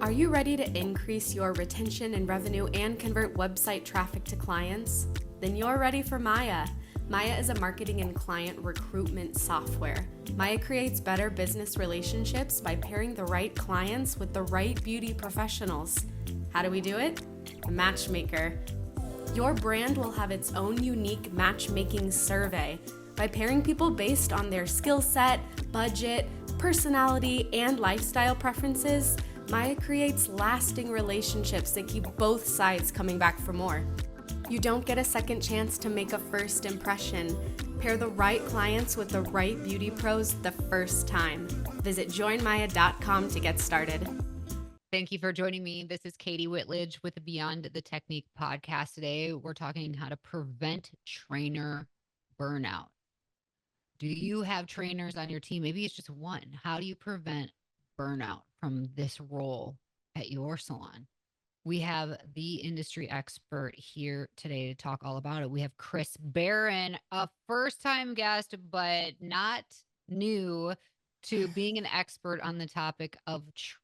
Are you ready to increase your retention and revenue and convert website traffic to clients? Then you're ready for Maya. Maya is a marketing and client recruitment software. Maya creates better business relationships by pairing the right clients with the right beauty professionals. How do we do it? A matchmaker. Your brand will have its own unique matchmaking survey. By pairing people based on their skill set, budget, personality, and lifestyle preferences, Maya creates lasting relationships that keep both sides coming back for more. You don't get a second chance to make a first impression. Pair the right clients with the right beauty pros the first time. Visit joinmaya.com to get started. Thank you for joining me. This is Katie Whitledge with the Beyond the Technique podcast. Today, we're talking how to prevent trainer burnout. Do you have trainers on your team? Maybe it's just one. How do you prevent burnout from this role at your salon? We have the industry expert here today to talk all about it. We have Chris Baran, a first time guest, but not new to being an expert on the topic of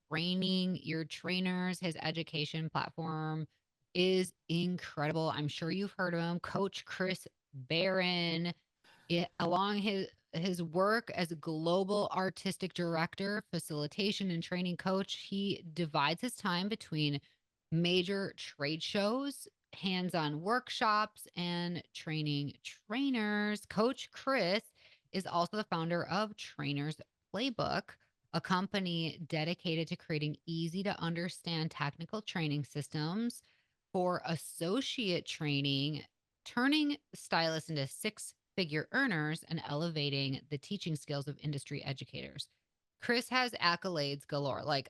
training your trainers. His education platform is incredible. I'm sure you've heard of him, Coach Chris Baran. Along his work as a global artistic director, facilitation, and training coach, he divides his time between major trade shows, hands-on workshops, and training trainers. Coach Chris is also the founder of Trainers Playbook, a company dedicated to creating easy to understand technical training systems for associate training, turning stylists into six-figure earners and elevating the teaching skills of industry educators. Chris has accolades galore. Like,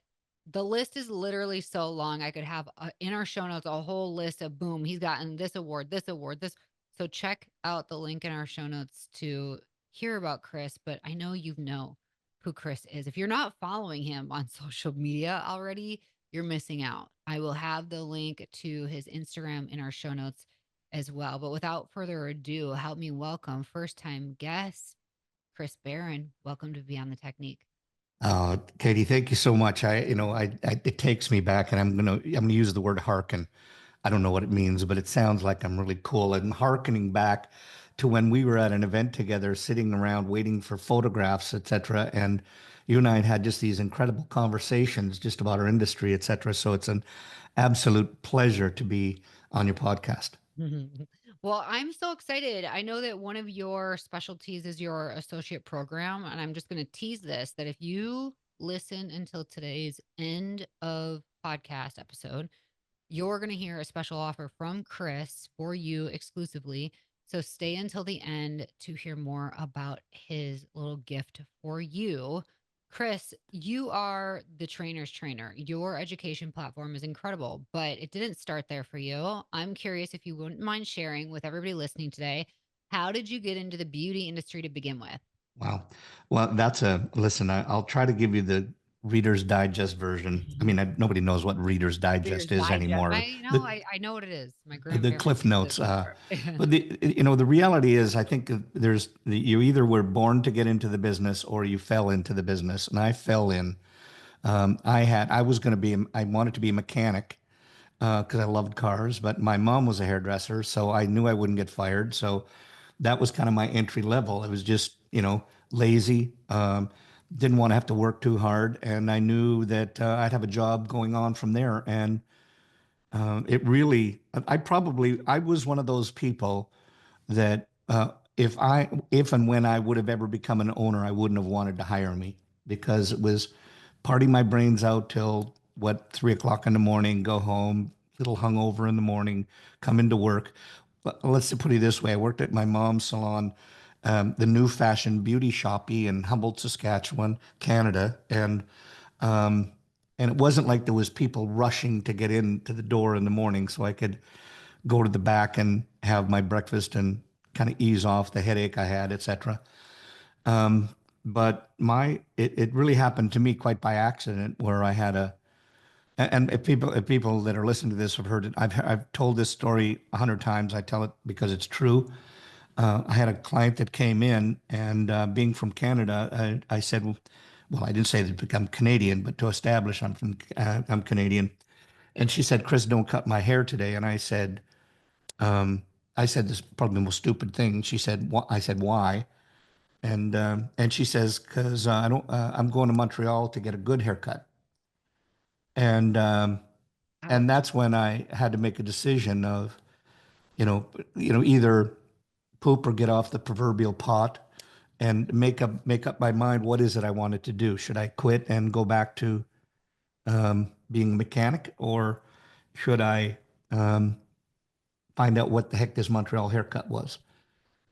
the list is literally so long. I could have in our show notes a whole list of boom, he's gotten this award, this award, this. So check out the link in our show notes to hear about Chris. But I know you know who Chris is. If you're not following him on social media already, you're missing out. I will have the link to his Instagram in our show notes as well. But without further ado, help me welcome first time guest, Chris Baran. Welcome to Beyond the Technique. Katie, thank you so much. It takes me back, and I'm gonna use the word hearken. I don't know what it means, but it sounds like I'm really cool. And hearkening back to when we were at an event together, sitting around waiting for photographs, etc. And you and I had just these incredible conversations just about our industry, etc. So it's an absolute pleasure to be on your podcast. Well, I'm so excited. I know that one of your specialties is your associate program, and I'm just going to tease this that if you listen until today's end of podcast episode, you're going to hear a special offer from Chris for you exclusively. So stay until the end to hear more about his little gift for you. Chris, you are the trainer's trainer. Your education platform is incredible, but it didn't start there for you. I'm curious if you wouldn't mind sharing with everybody listening today. How did you get into the beauty industry to begin with? Wow. Well, listen, I'll try to give you the Reader's Digest version. I mean, nobody knows what Reader's Reader's Digest is Digest. anymore. I know, The, I know what it is. My the grandparents Cliff used it Notes. before. But the reality is, I think you either were born to get into the business or you fell into the business. And I fell in. I wanted to be a mechanic because I loved cars, but my mom was a hairdresser, so I knew I wouldn't get fired. So that was kind of my entry level. It was just, lazy, didn't want to have to work too hard. And I knew that I'd have a job going on from there. And it really, I was one of those people that if and when I would have ever become an owner, I wouldn't have wanted to hire me because it was party my brains out till 3 o'clock in the morning, go home, little hungover in the morning, come into work. But let's put it this way: I worked at my mom's salon, the New Fashion Beauty Shoppy in Humboldt, Saskatchewan, Canada, and it wasn't like there was people rushing to get into the door in the morning, so I could go to the back and have my breakfast and kind of ease off the headache I had, etc. But it really happened to me quite by accident, where I had and if people that are listening to this have heard it. I've told this story 100 times. I tell it because it's true. I had a client that came in, and being from Canada, I said, well, I didn't say to become Canadian, but to establish I'm Canadian. And she said, Chris, don't cut my hair today. And um, I said this is probably the most stupid thing. She said, I said, why? And she says, because I'm going to Montreal to get a good haircut. And and Ouch. that's when I had to make a decision of, you know, either poop or get off the proverbial pot and make up my mind. What is it I wanted to do? Should I quit and go back to being a mechanic, or should I um, find out what the heck this Montreal haircut was?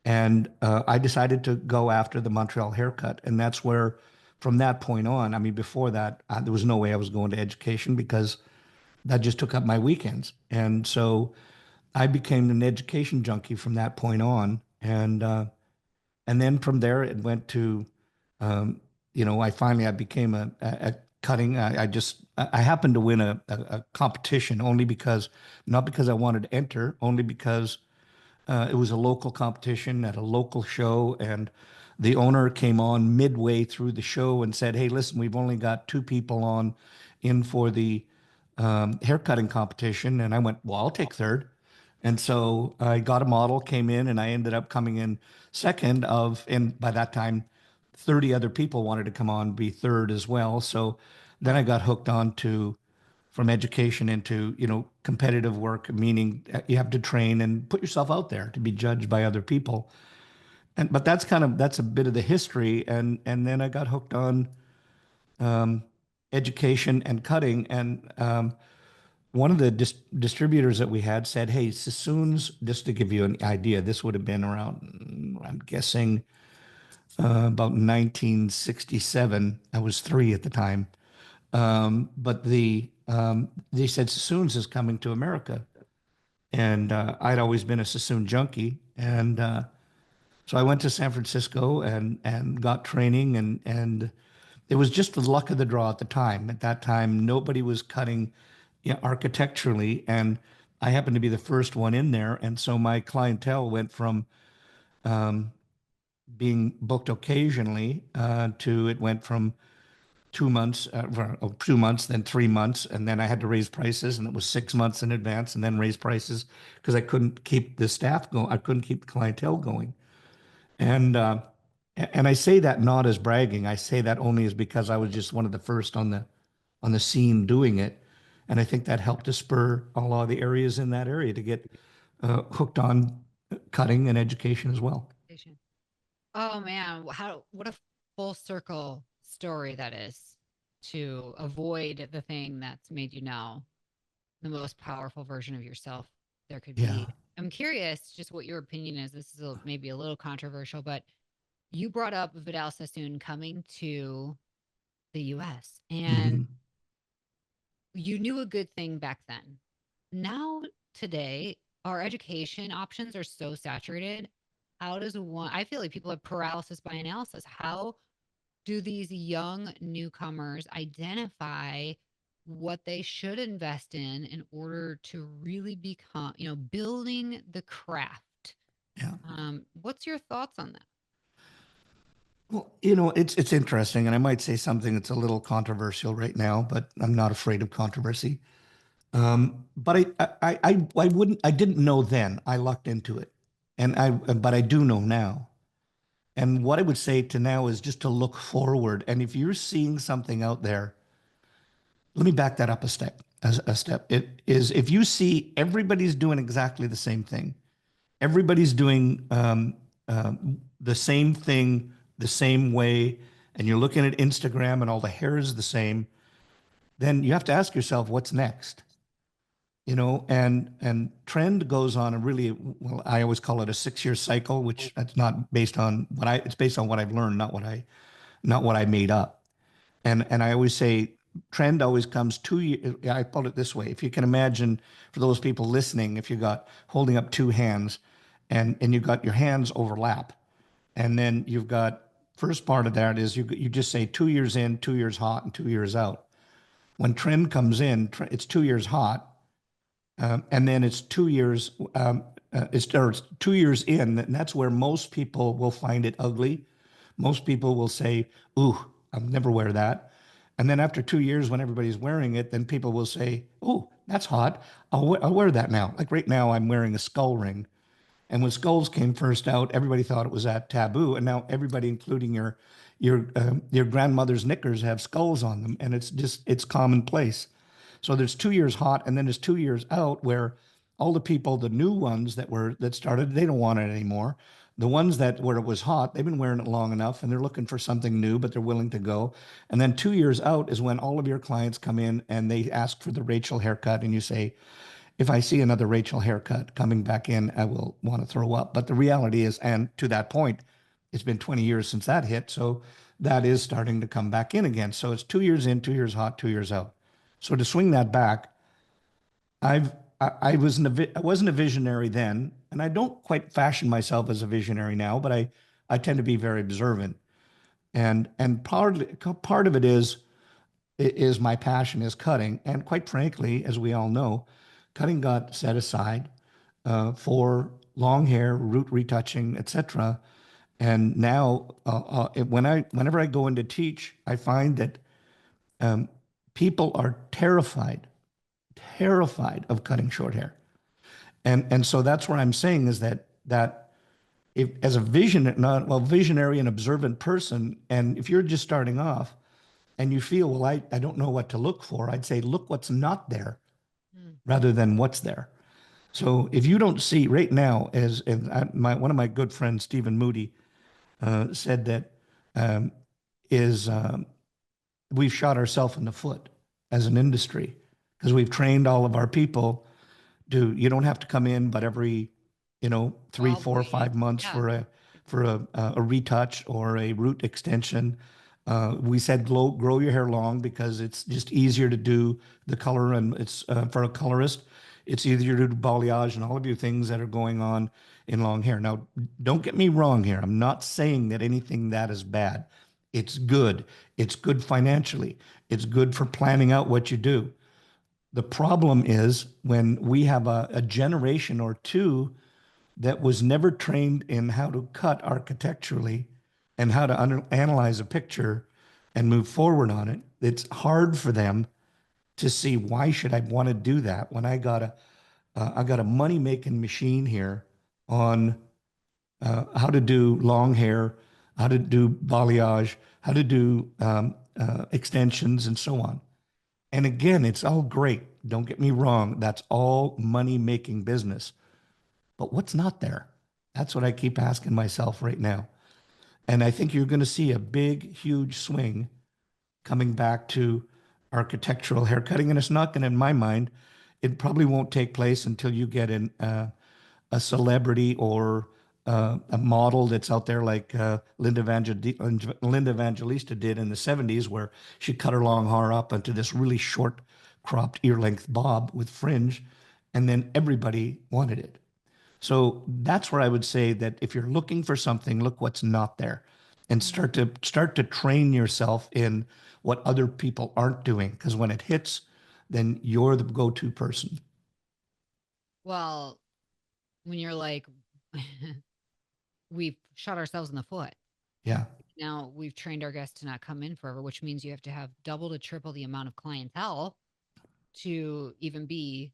And I decided to go after the Montreal haircut, and that's where, from that point on, I mean, before that, there was no way I was going to education because that just took up my weekends, and so I became an education junkie from that point on, and then from there it went to, I became a cutting. I happened to win a competition only because, not because I wanted to enter, only because it was a local competition at a local show, and the owner came on midway through the show and said, "Hey, listen, we've only got two people on in for the haircutting competition." And I went, "Well, I'll take third." And so I got a model, came in, and I ended up coming in second and by that time, 30 other people wanted to come on, be third as well. So then I got hooked on to from education into, competitive work, meaning you have to train and put yourself out there to be judged by other people. But that's a bit of the history. And then I got hooked on education and cutting. And one of the distributors that we had said, "Hey, Sassoon's," just to give you an idea, this would have been around, I'm guessing, about 1967. I was 3 at the time. But they said Sassoon's is coming to America, and I'd always been a Sassoon junkie, and so I went to San Francisco and got training, and it was just the luck of the draw at the time. At that time, nobody was cutting, architecturally, and I happened to be the first one in there, and so my clientele went from being booked occasionally to it went from 2 months, 2 months, then 3 months, and then I had to raise prices, and it was 6 months in advance, and then raise prices because I couldn't keep the staff going. I couldn't keep the clientele going, and I say that not as bragging. I say that only as because I was just one of the first on the scene doing it, and I think that helped to spur a lot of the areas in that area to get hooked on cutting and education as well. Oh man, what a full circle story that is, to avoid the thing that's made you now the most powerful version of yourself there could Yeah. be. I'm curious just what your opinion is. This is maybe a little controversial, but you brought up Vidal Sassoon coming to the US, and Mhm. you knew a good thing back then. Now, today, our education options are so saturated. How does one, I feel like people have paralysis by analysis. How do these young newcomers identify what they should invest in order to really become, building the craft? Yeah. What's your thoughts on that? Well, it's interesting, and I might say something that's a little controversial right now, but I'm not afraid of controversy. But I didn't know then. I lucked into it, but I do know now. And what I would say to now is just to look forward. And if you're seeing something out there, let me back that up a step. As a step, it is if you see everybody's doing exactly the same thing, everybody's doing the same thing the same way, and you're looking at Instagram and all the hair is the same, then you have to ask yourself what's next. And trend goes on a really, well, I always call it a 6-year cycle, which that's not based on it's based on what I've learned, not what I made up. And I always say trend always comes 2 years. I put it this way: if you can imagine, for those people listening, if you got holding up two hands, and you got your hands overlap, and then you've got first part of that is you just say 2 years in, 2 years hot, and 2 years out. When trend comes in, it's 2 years hot, and then it's 2 years. It's 2 years in, and that's where most people will find it ugly. Most people will say, "Ooh, I'll never wear that. And then after 2 years, when everybody's wearing it, then people will say, oh, that's hot. I'll wear that now. Like right now, I'm wearing a skull ring. And when skulls came first out, everybody thought it was that taboo. And now everybody, including your grandmother's knickers, have skulls on them. And it's commonplace. So there's 2 years hot, and then there's 2 years out where all the people, the new ones that started, they don't want it anymore. The ones that where it was hot, they've been wearing it long enough and they're looking for something new, but they're willing to go. And then 2 years out is when all of your clients come in and they ask for the Rachel haircut, and you say, if I see another Rachel haircut coming back in, I will want to throw up. But the reality is, and to that point, it's been 20 years since that hit. So that is starting to come back in again. So it's 2 years in, 2 years hot, 2 years out. So to swing that back, I wasn't a visionary then, and I don't quite fashion myself as a visionary now, but I tend to be very observant. And part of it is my passion is cutting. And quite frankly, as we all know, cutting got set aside for long hair, root retouching, etc. And now, whenever I go in to teach, I find that people are terrified of cutting short hair. And so that's where I'm saying is that if as a visionary and observant person, and if you're just starting off and you feel, well, I don't know what to look for, I'd say, look what's not there rather than what's there. So if you don't see right now, one of my good friends, Stephen Moody, said that is we've shot ourselves in the foot as an industry because we've trained all of our people you don't have to come in, but every, 3, 4, 5 months for a retouch or a root extension. We said grow your hair long because it's just easier to do the color, and it's for a colorist, it's easier to do balayage and all of your things that are going on in long hair. Now, don't get me wrong here. I'm not saying that anything that is bad. It's good. It's good financially. It's good for planning out what you do. The problem is when we have a generation or two that was never trained in how to cut architecturally and how to analyze a picture and move forward on it. It's hard for them to see, why should I want to do that when I got a money making machine here on how to do long hair, how to do balayage, how to do extensions, and so on. And again, it's all great. Don't get me wrong. That's all money making business. But what's not there? That's what I keep asking myself right now. And I think you're going to see a big, huge swing coming back to architectural haircutting. And it's not going to, in my mind, it probably won't take place until you get a celebrity or a model that's out there like Linda Evangelista did in the 70s, where she cut her long hair up into this really short cropped ear length bob with fringe, and then everybody wanted it. So that's where I would say that if you're looking for something, look what's not there, and start to train yourself in what other people aren't doing. Because when it hits, then you're the go-to person. Well, when you're like, we've shot ourselves in the foot. Yeah. Now we've trained our guests to not come in forever, which means you have to have double to triple the amount of clientele to even be,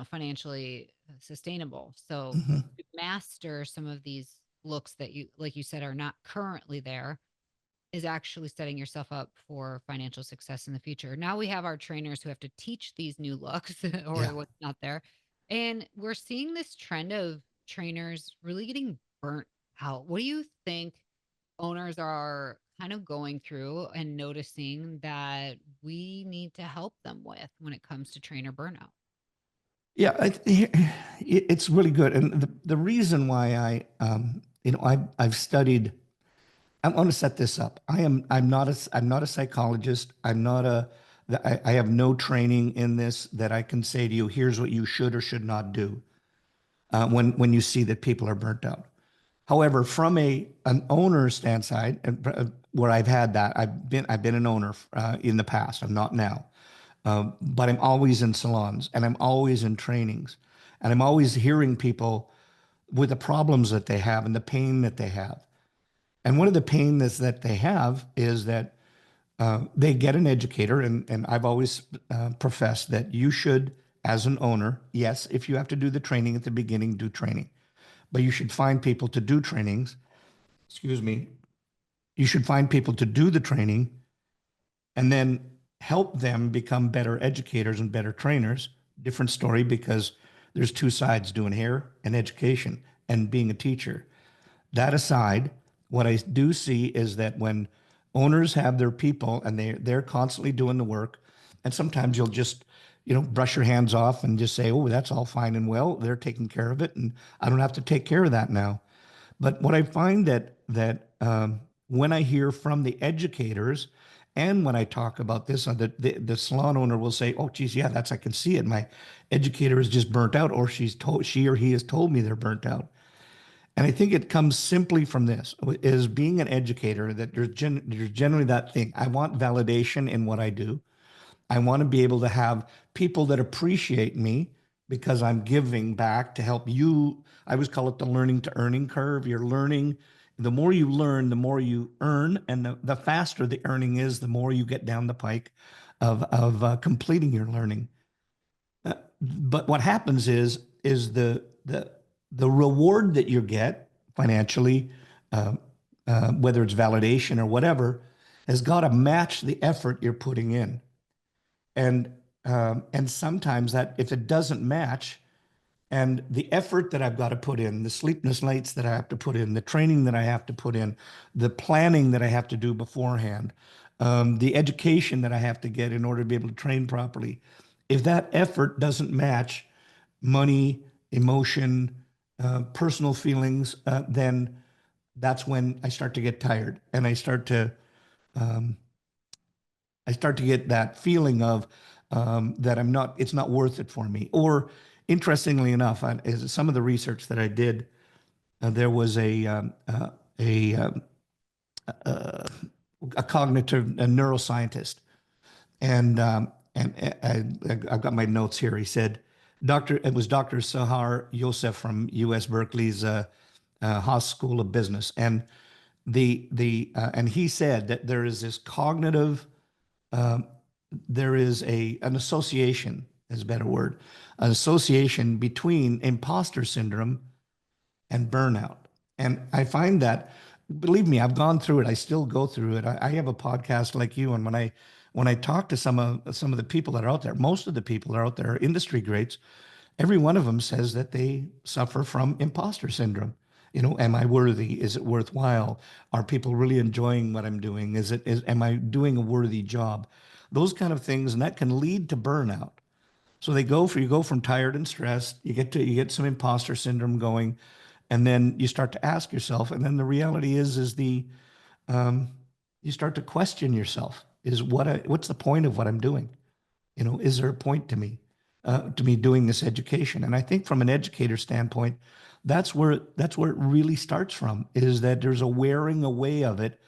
financially sustainable. So to master some of these looks that you, like you said, are not currently there, is actually setting yourself up for financial success in the future. Now we have our trainers who have to teach these new looks or what's not there. And we're seeing this trend of trainers really getting burnt out. What do you think owners are kind of going through and noticing that we need to help them with when it comes to trainer burnout? Yeah, it's really good. And the reason why I've studied, I want to set this up. I'm not a psychologist. I have no training in this that I can say to you, here's what you should or should not do when you see that people are burnt out. However, from an owner standpoint, where I've had that, I've been an owner in the past. I'm not now, but I'm always in salons and I'm always in trainings, and I'm always hearing people with the problems that they have and the pain that they have. And one of the pains that they have is that they get an educator, and I've always professed that you should, as an owner, yes, if you have to do the training at the beginning, do training, but you should find people to do trainings. Excuse me. You should find people to do the training and then help them become better educators and better trainers. Different story because there's two sides doing hair and education and being a teacher. That aside, what I do see is that when owners have their people and they're constantly doing the work, and sometimes you'll just, brush your hands off and just say, oh, that's all fine and well, they're taking care of it, and I don't have to take care of that now. But what I find that when I hear from the educators, and when I talk about this, the salon owner will say, "Oh, geez, yeah, I can see it. My educator is just burnt out, or she or he has told me they're burnt out." And I think it comes simply from this: is being an educator, that there's generally that thing. I want validation in what I do. I want to be able to have people that appreciate me because I'm giving back to help you. I always call it the learning to earning curve. You're learning. The more you learn, the more you earn. And the faster the earning is, the more you get down the pike of completing your learning. But what happens is the reward that you get financially, whether it's validation or whatever, has got to match the effort you're putting in. And sometimes that, if it doesn't match, and the effort that I've got to put in, the sleepless nights that I have to put in, the training that I have to put in, the planning that I have to do beforehand, the education that I have to get in order to be able to train properly, if that effort doesn't match money, emotion, personal feelings, then that's when I start to get tired, and um, I start to get that feeling of that it's not worth it for me. Or interestingly enough, is some of the research that I did, there was a, um, uh, a cognitive a neuroscientist, and I've got my notes here. He said, it was Dr. Sahar Yosef from U.S. Berkeley's Haas School of Business, and and he said that there is this cognitive um, there is an association, is a better word, an association between imposter syndrome and burnout. And I find that, believe me, I've gone through it. I still go through it. I have a podcast like you, and when I talk to some of the people that are out there, most of the people that are out there are industry greats. Every one of them says that they suffer from imposter syndrome. Am I worthy? Is it worthwhile? Are people really enjoying what I'm doing? Am I doing a worthy job? Those kind of things, and that can lead to burnout. So you go from tired and stressed, you get some imposter syndrome going, and then you start to ask yourself, and then the reality is um, you start to question yourself. What's the point of what I'm doing? Is there a point to me doing this education? And I think from an educator standpoint, that's where it really starts from, is that there's a wearing away of it.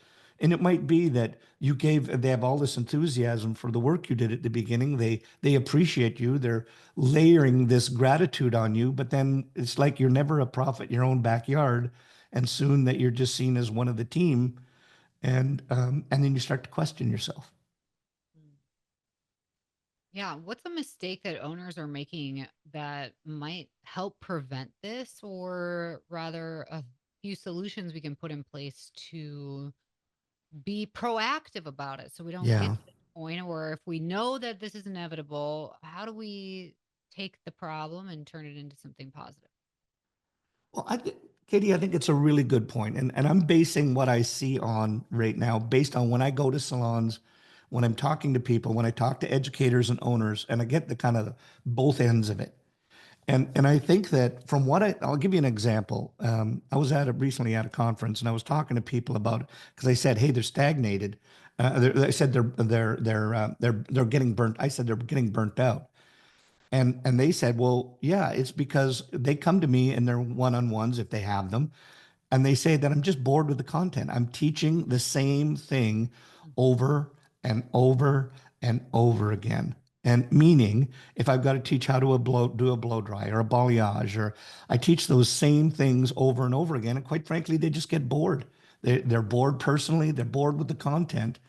And it might be that they have all this enthusiasm for the work you did at the beginning. They appreciate you. They're layering this gratitude on you, but then it's like you're never a prophet in your own backyard. And soon that you're just seen as one of the team. And then you start to question yourself. Yeah, what's a mistake that owners are making that might help prevent this, or rather a few solutions we can put in place to be proactive about it so we don't get Yeah. to the point where if we know that this is inevitable, how do we take the problem and turn it into something positive? Well, Katie, I think it's a really good point. And I'm basing what I see on right now based on when I go to salons, when I'm talking to people, when I talk to educators and owners, and I get the kind of both ends of it. And I think that from I'll give you an example. I was recently at a conference, and I was talking to people about, because I said, hey, they're stagnated. I said they're getting burnt. I said they're getting burnt out. And they said, well, yeah, it's because they come to me in their one-on-ones if they have them, and they say that I'm just bored with the content. I'm teaching the same thing over and over and over again. And meaning, if I've got to teach how to do a blow dry or a balayage, or I teach those same things over and over again, and quite frankly, they just get bored. They're bored personally. They're bored with the content,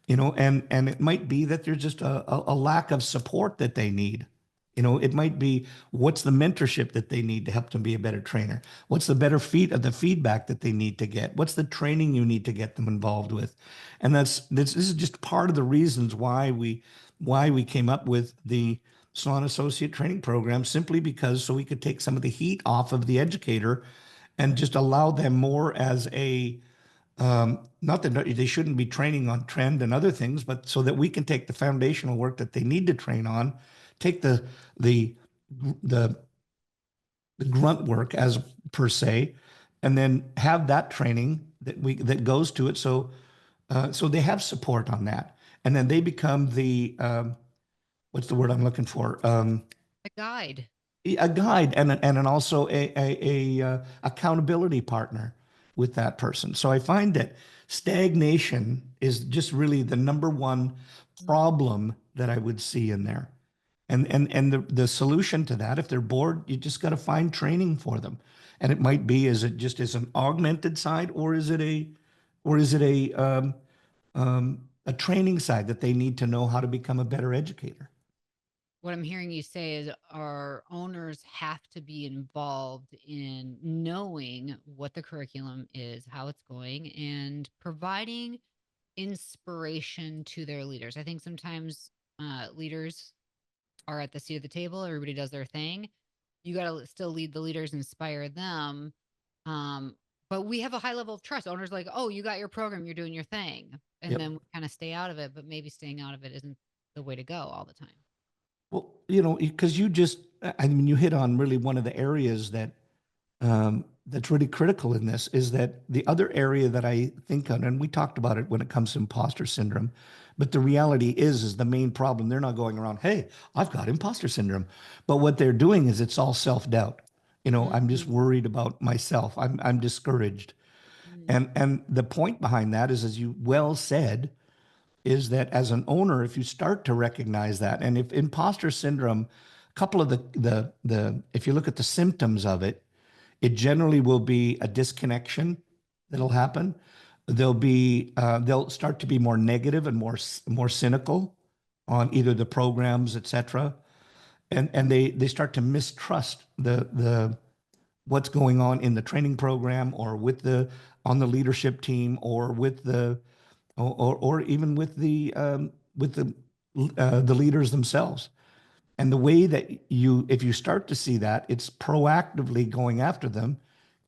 and it might be that there's just a lack of support that they need. It might be, what's the mentorship that they need to help them be a better trainer? What's the better the feedback that they need to get? What's the training you need to get them involved with? And this is just part of the reasons why we came up with the Salon Associate Training Program, simply because so we could take some of the heat off of the educator and just allow them more as a not that they shouldn't be training on trend and other things, but so that we can take the foundational work that they need to train on, take the the the grunt work as per se, and then have that training that goes to it. So they have support on that, and then they become the what's the word I'm looking for? A guide. A guide and also a accountability partner with that person. So I find that stagnation is just really the number one problem that I would see in there. And the solution to that, if they're bored, you just got to find training for them. And it might be, is it just as an augmented side, or is it a training side that they need to know how to become a better educator? What I'm hearing you say is our owners have to be involved in knowing what the curriculum is, how it's going, and providing inspiration to their leaders. I think sometimes leaders are at the seat of the table, everybody does their thing. You got to still lead the leaders, inspire them. Um, but we have a high level of trust. Owners like, oh, you got your program, you're doing your thing. And Yep. then we kind of stay out of it, but maybe staying out of it isn't the way to go all the time. Well, because I mean, you hit on really one of the areas that's really critical in this, is that the other area that I think of, and we talked about it when it comes to imposter syndrome, but the reality is the main problem. They're not going around, hey, I've got imposter syndrome. But what they're doing is it's all self-doubt. I'm just Mhm. worried about myself. I'm discouraged. Mhm. And the point behind that is, as you well said, is that as an owner, if you start to recognize that, and if imposter syndrome, a couple of if you look at the symptoms of it, it generally will be a disconnection that'll happen. They'll start to be more negative and more cynical on either the programs, etc. And they start to mistrust the what's going on in the training program, or on the leadership team, or or even with the leaders themselves. And the way that if you start to see that, it's proactively going after them,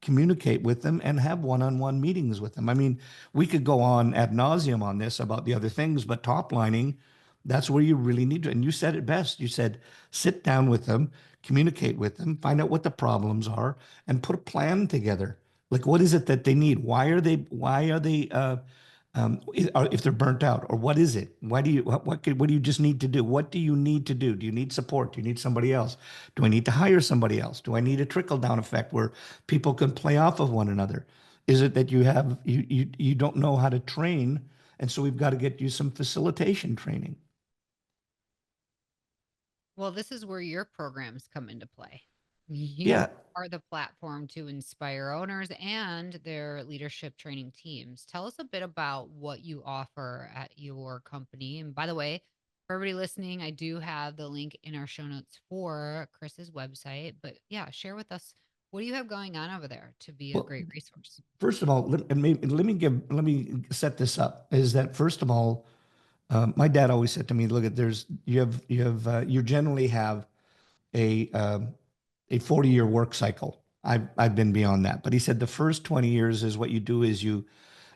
communicate with them, and have one-on-one meetings with them. I mean, we could go on ad nauseum on this about the other things, but top lining, that's where you really need to. And you said it best. You said, sit down with them, communicate with them, find out what the problems are, and put a plan together. Like, what is it that they need? If they're burnt out, or what is it? What do you just need to do? What do you need to do? Do you need support? Do you need somebody else? Do I need to hire somebody else? Do I need a trickle down effect where people can play off of one another? Is it that you don't know how to train, and so we've got to get you some facilitation training? Well, this is where your programs come into play. You Yeah. are the platform to inspire owners and their leadership training teams. Tell us a bit about what you offer at your company. And by the way, for everybody listening, I do have the link in our show notes for Chris's website. But yeah, share with us, what do you have going on over there to be a Well, great resource? first of all, let me set this up. Is that, first of all, my dad always said to me, look, you generally have a 40-year work cycle. I've been beyond that, but he said the first 20 years is what you do is you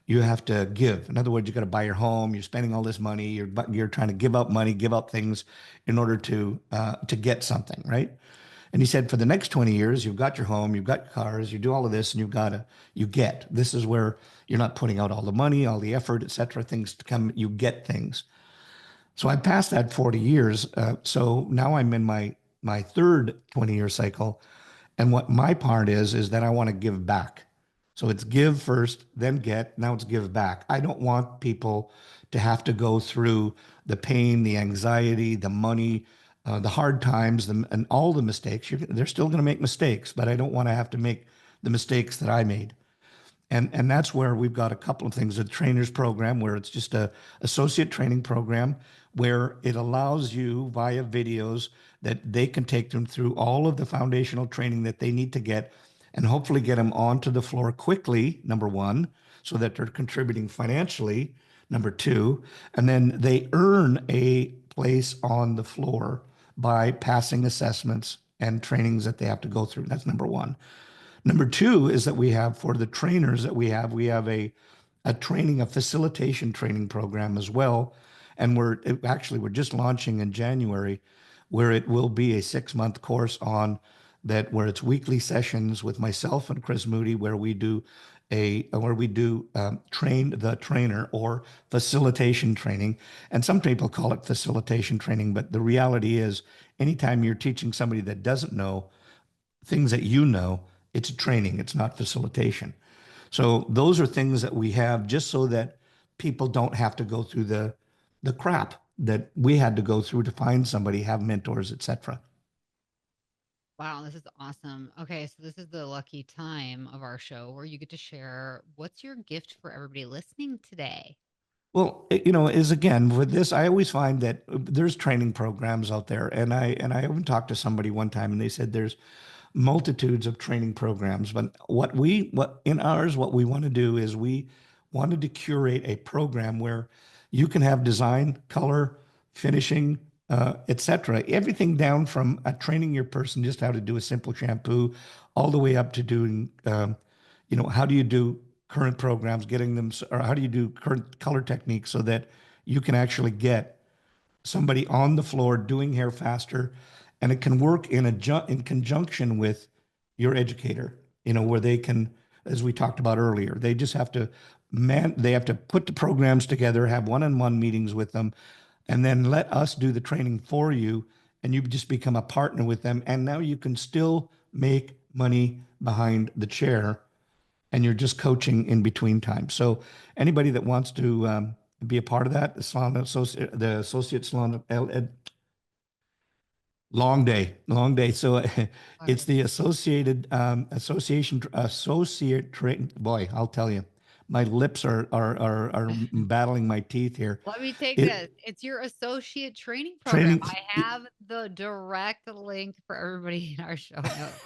have to give. In other words, you got to buy your home. You're spending all this money. You're trying to give up money, give up things in order to get something, right? And he said for the next 20 years, you've got your home, you've got your cars, you do all of this, and you get. This is where you're not putting out all the money, all the effort, et cetera. Things to come, you get things. So I passed that 40 years. So now I'm in my third 20-year cycle. And what my part is that I want to give back. So it's give first, then get. Now it's give back. I don't want people to have to go through the pain, the anxiety, the money, the hard times, and all the mistakes. They're still going to make mistakes, but I don't want to have to make the mistakes that I made. And that's where we've got a couple of things. A trainers program where it's just a associate training program where it allows you via videos that they can take them through all of the foundational training that they need to get and hopefully get them onto the floor quickly, number one, so that they're contributing financially, number two, and then they earn a place on the floor by passing assessments and trainings that they have to go through. That's number one. Number two is that we have for the trainers that we have a training, a facilitation training program as well. And we're just launching in January where it will be a 6-month course on that, where it's weekly sessions with myself and Chris Moody, where we do train the trainer or facilitation training. And some people call it facilitation training, but the reality is anytime you're teaching somebody that doesn't know things that you know, it's training, it's not facilitation. So those are things that we have just so that people don't have to go through the crap that we had to go through to find somebody, have mentors, etc. Wow, this is awesome. Okay, so this is the lucky time of our show where you get to share what's your gift for everybody listening today. Well, is again with this, I always find that there's training programs out there, and I even talked to somebody one time, and they said there's multitudes of training programs, but what in ours, what we want to do is we wanted to curate a program where you can have design, color, finishing, etc. Everything down from training your person just how to do a simple shampoo, all the way up to doing, how do you do current programs, getting them, or how do you do current color techniques so that you can actually get somebody on the floor doing hair faster, and it can work in conjunction with your educator, where they can, as we talked about earlier, they just have to they have to put the programs together, have one-on-one meetings with them, and then let us do the training for you, and you just become a partner with them. And now you can still make money behind the chair, and you're just coaching in between time. So anybody that wants to be a part of that, the associate salon, long day. So it's the associate train. Boy, I'll tell you, my lips are battling my teeth here. Let me take It this. It's your associate training program. training. I have the direct link for everybody in our show notes.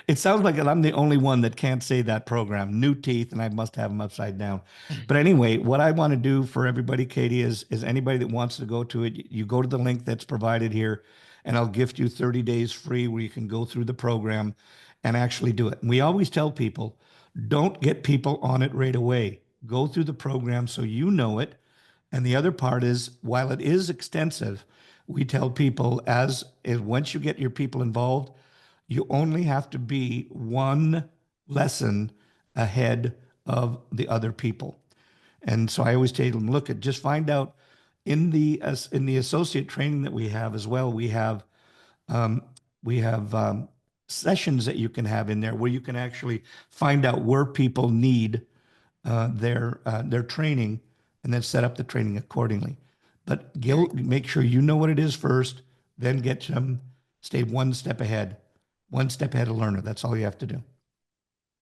It sounds like I'm the only one that can't say that program. New teeth, and I must have them upside down. But anyway, what I want to do for everybody, Katie, is anybody that wants to go to it, you go to the link that's provided here, and I'll gift you 30 days free where you can go through the program and actually do it. And we always tell people, don't get people on it right away. Go through the program so you know it. And the other part is, while it is extensive, we tell people once you get your people involved, you only have to be one lesson ahead of the other people. And so I always tell them, just find out in the associate training that we have as well. We have sessions that you can have in there where you can actually find out where people need their training, and then set up the training accordingly. But make sure you know what it is first, then get them, stay one step ahead of learner. That's all you have to do.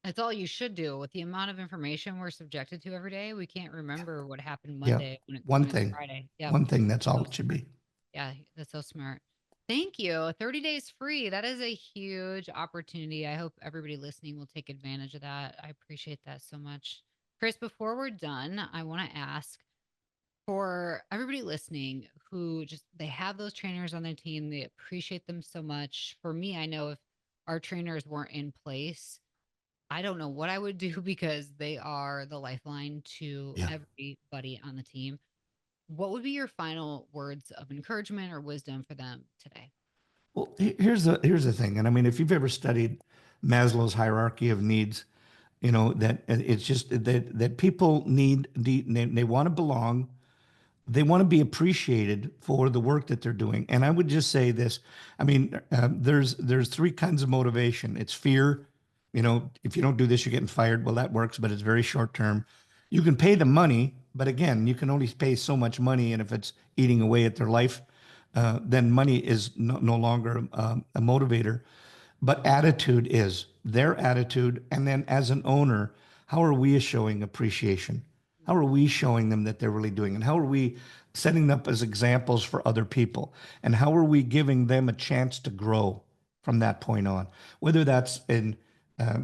That's all you should do. With the amount of information we're subjected to every day, we can't remember what happened Yeah. Monday when One it's thing. Friday. Yeah. One thing, that's all it should be. Yeah, that's so smart. Thank you. 30 days free. That is a huge opportunity. I hope everybody listening will take advantage of that. I appreciate that so much. Chris, before we're done, I want to ask for everybody listening who they have those trainers on their team, they appreciate them so much. For me, I know if our trainers weren't in place, I don't know what I would do because they are the lifeline to Yeah. everybody on the team. What would be your final words of encouragement or wisdom for them today? Well, here's the thing. And I mean, if you've ever studied Maslow's hierarchy of needs, that it's just that people they want to belong. They want to be appreciated for the work that they're doing. And I would just say this. I mean, there's three kinds of motivation. It's fear. If you don't do this, you're getting fired. Well, that works, but it's very short term. You can pay the money, but again, you can only pay so much money. And if it's eating away at their life, then money is no longer a motivator. But attitude is their attitude. And then as an owner, how are we showing appreciation? How are we showing them that they're really doing? And how are we setting them up as examples for other people? And how are we giving them a chance to grow from that point on? Whether that's in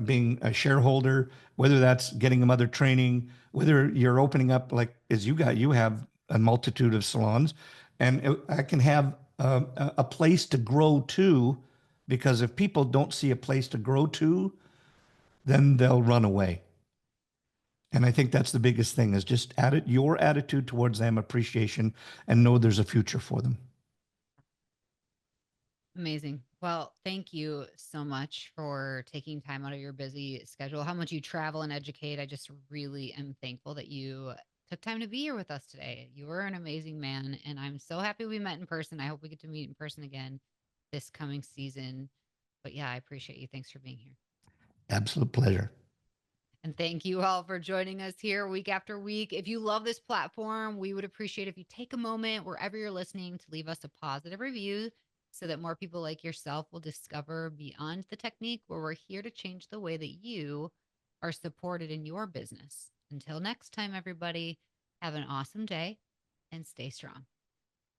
being a shareholder, whether that's getting them other training, whether you're opening up like as you have a multitude of salons, and I can have a place to grow to, because if people don't see a place to grow to, then they'll run away. And I think that's the biggest thing is just your attitude towards them, appreciation, and know there's a future for them. Amazing. Well, thank you so much for taking time out of your busy schedule, how much you travel and educate. I just really am thankful that you took time to be here with us today. You are an amazing man, and I'm so happy we met in person. I hope we get to meet in person again this coming season. But yeah, I appreciate you. Thanks for being here. Absolute pleasure. And thank you all for joining us here week after week. If you love this platform, we would appreciate if you take a moment wherever you're listening to leave us a positive review so that more people like yourself will discover Beyond the Technique, where we're here to change the way that you are supported in your business. Until next time, everybody, have an awesome day and stay strong.